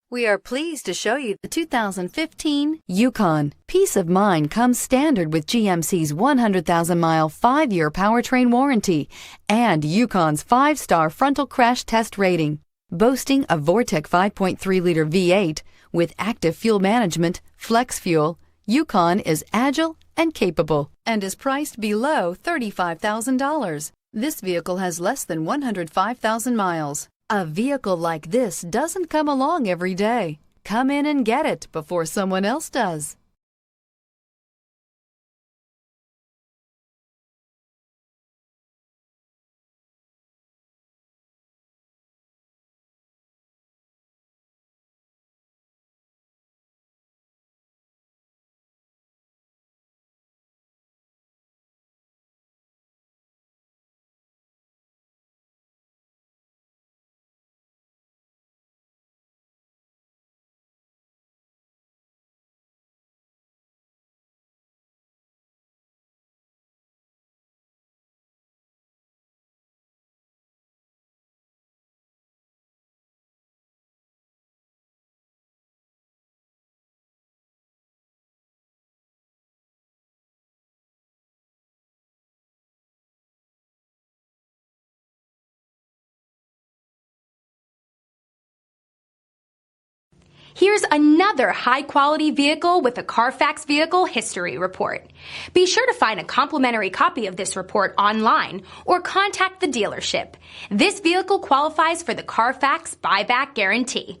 We are pleased to show you the 2015 Yukon. Peace of mind comes standard with GMC's 100,000-mile 5-year powertrain warranty and Yukon's 5-star frontal crash test rating. Boasting a Vortec 5.3-liter V8 with active fuel management, flex fuel, Yukon is agile and capable and is priced below $35,000. This vehicle has less than 105,000 miles. A vehicle like this doesn't come along every day. Come in and get it before someone else does. Here's another high-quality vehicle with a Carfax Vehicle History Report. Be sure to find a complimentary copy of this report online or contact the dealership. This vehicle qualifies for the Carfax Buyback Guarantee.